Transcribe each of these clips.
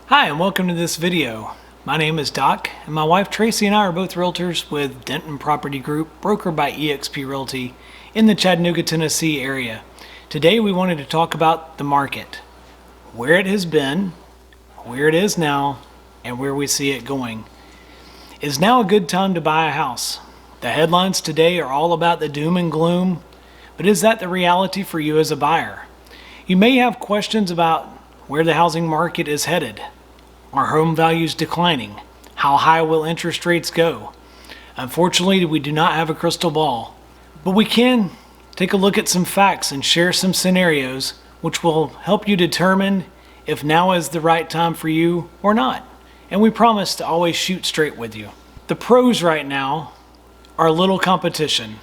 Hi, and welcome to this video. My name is Doc, and my wife Tracy and I are both realtors with Denton Property Group, brokered by eXp Realty in the Chattanooga, Tennessee area. Today we wanted to talk about the market, where it has been, where it is now, and where we see it going. Is now a good time to buy a house? The headlines today are all about the doom and gloom, but is that the reality for you as a buyer? You may have questions about where the housing market is headed. Are home values declining? How high will interest rates go? Unfortunately, we do not have a crystal ball, but we can take a look at some facts and share some scenarios which will help you determine if now is the right time for you or not. And we promise to always shoot straight with you. The pros right now are little competition.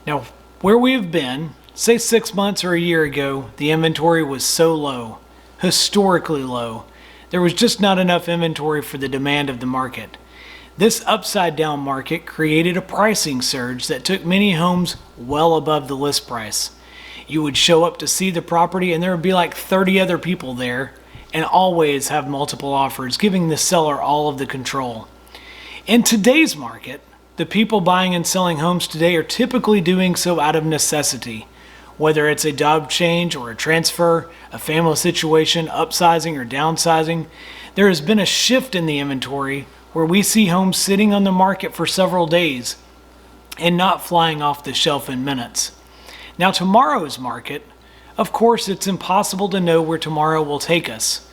Now, where we have been, say 6 months or a year ago, the inventory was so low, historically low. There was just not enough inventory for the demand of the market. This upside down market created a pricing surge that took many homes well above the list price. You would show up to see the property and there would be like 30 other people there and always have multiple offers, giving the seller all of the control. In today's market, the people buying and selling homes today are typically doing so out of necessity. Whether it's a job change or a transfer, a family situation, upsizing or downsizing, there has been a shift in the inventory where we see homes sitting on the market for several days and not flying off the shelf in minutes. Now, tomorrow's market, of course, it's impossible to know where tomorrow will take us,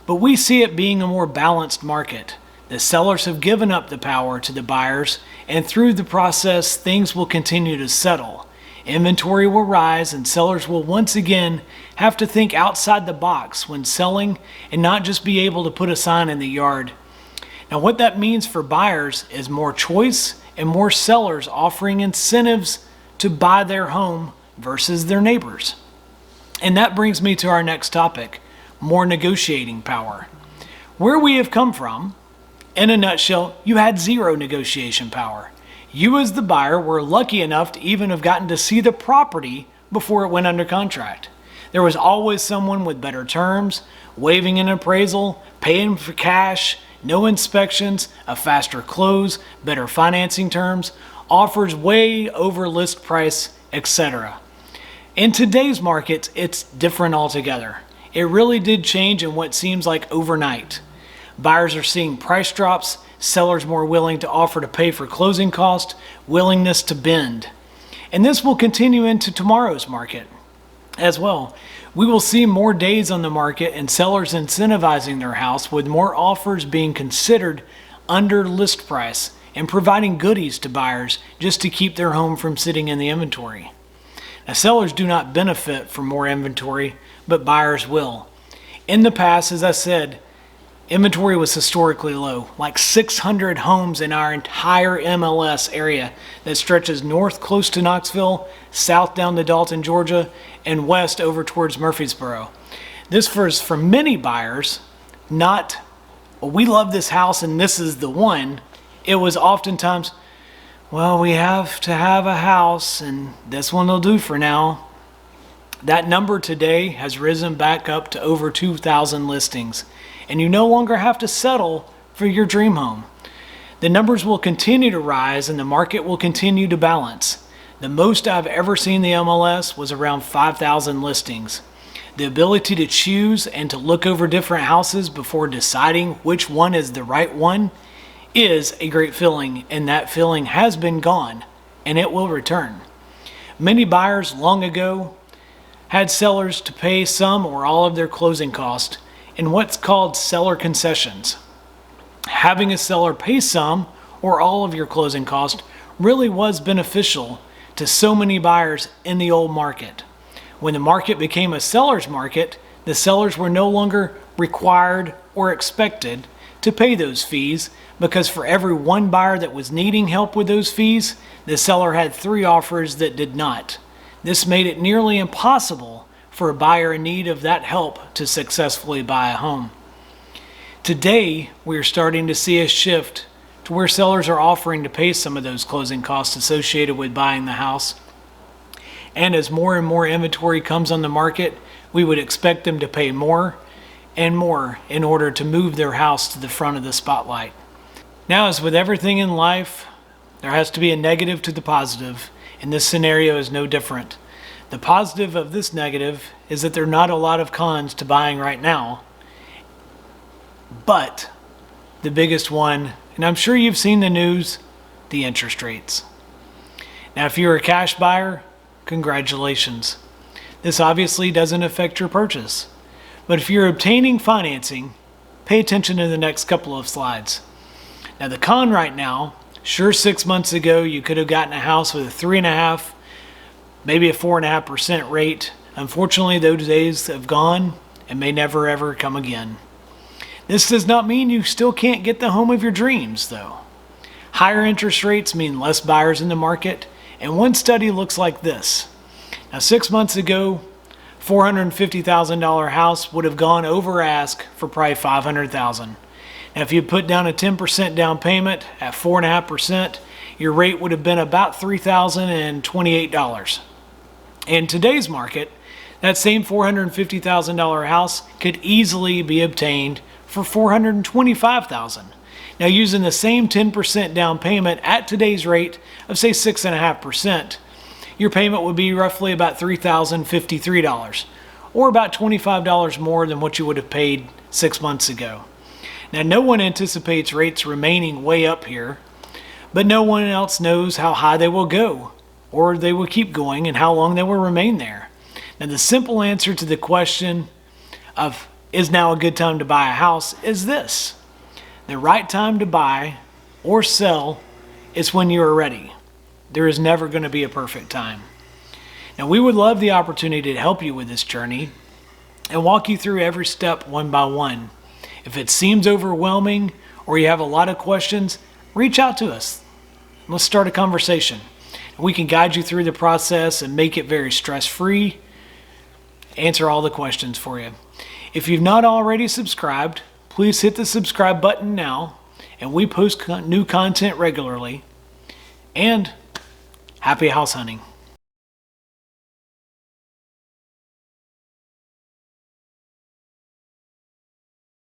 but we see it being a more balanced market. The sellers have given up the power to the buyers, and through the process, things will continue to settle. Inventory will rise and sellers will once again have to think outside the box when selling and not just be able to put a sign in the yard. Now, what that means for buyers is more choice and more sellers offering incentives to buy their home versus their neighbors. And that brings me to our next topic, more negotiating power. Where we have come from, in a nutshell, you had zero negotiation power. You as the buyer were lucky enough to even have gotten to see the property before it went under contract. There was always someone with better terms, waiving an appraisal, paying for cash, no inspections, a faster close, better financing terms, offers way over list price, etc. In today's market, it's different altogether. It really did change in what seems like overnight. Buyers are seeing price drops, sellers more willing to offer to pay for closing costs, willingness to bend. And this will continue into tomorrow's market as well. We will see more days on the market and sellers incentivizing their house with more offers being considered under list price and providing goodies to buyers just to keep their home from sitting in the inventory. Now, sellers do not benefit from more inventory, but buyers will. In the past, as I said, inventory was historically low, like 600 homes in our entire MLS area that stretches north close to Knoxville, south down to Dalton, Georgia, and west over towards Murfreesboro. This was for many buyers, not, well, we love this house and this is the one. It was oftentimes, well, we have to have a house and this one will do for now. That number today has risen back up to over 2,000 listings. And you no longer have to settle for your dream home. The numbers will continue to rise and the market will continue to balance. The most I've ever seen the MLS was around 5,000 listings. The ability to choose and to look over different houses before deciding which one is the right one is a great feeling, and that feeling has been gone and it will return. Many buyers long ago had sellers to pay some or all of their closing costs in what's called seller concessions. Having a seller pay some or all of your closing cost really was beneficial to so many buyers in the old market. When the market became a seller's market, the sellers were no longer required or expected to pay those fees because for every one buyer that was needing help with those fees, the seller had 3 offers that did not. This made it nearly impossible for a buyer in need of that help to successfully buy a home. Today, we are starting to see a shift to where sellers are offering to pay some of those closing costs associated with buying the house. And as more and more inventory comes on the market, we would expect them to pay more and more in order to move their house to the front of the spotlight. Now, as with everything in life, there has to be a negative to the positive, and this scenario is no different. The positive of this negative is that there are not a lot of cons to buying right now, but the biggest one, and I'm sure you've seen the news, the interest rates. Now, if you're a cash buyer, congratulations. This obviously doesn't affect your purchase, but if you're obtaining financing, pay attention to the next couple of slides. Now, the con right now, sure, 6 months ago you could have gotten a house with a 3.5%, maybe a 4.5% rate. Unfortunately, those days have gone and may never ever come again. This does not mean you still can't get the home of your dreams, though. Higher interest rates mean less buyers in the market, and one study looks like this. Now, 6 months ago, $450,000 house would have gone over ask for probably $500,000. Now, if you put down a 10% down payment at 4.5%, your rate would have been about $3,028. In today's market, that same $450,000 house could easily be obtained for $425,000. Now, using the same 10% down payment at today's rate of say 6.5%, your payment would be roughly about $3,053, or about $25 more than what you would have paid 6 months ago. Now, no one anticipates rates remaining way up here, but no one else knows how high they will go, or they will keep going, and how long they will remain there. Now, the simple answer to the question of is now a good time to buy a house is this: the right time to buy or sell is when you are ready. There is never going to be a perfect time. Now, we would love the opportunity to help you with this journey and walk you through every step one by one. If it seems overwhelming or you have a lot of questions, reach out to us. Let's start a conversation. We can guide you through the process and make it very stress-free, answer all the questions for you. If you've not already subscribed, please hit the subscribe button now, and we post new content regularly. And happy house hunting.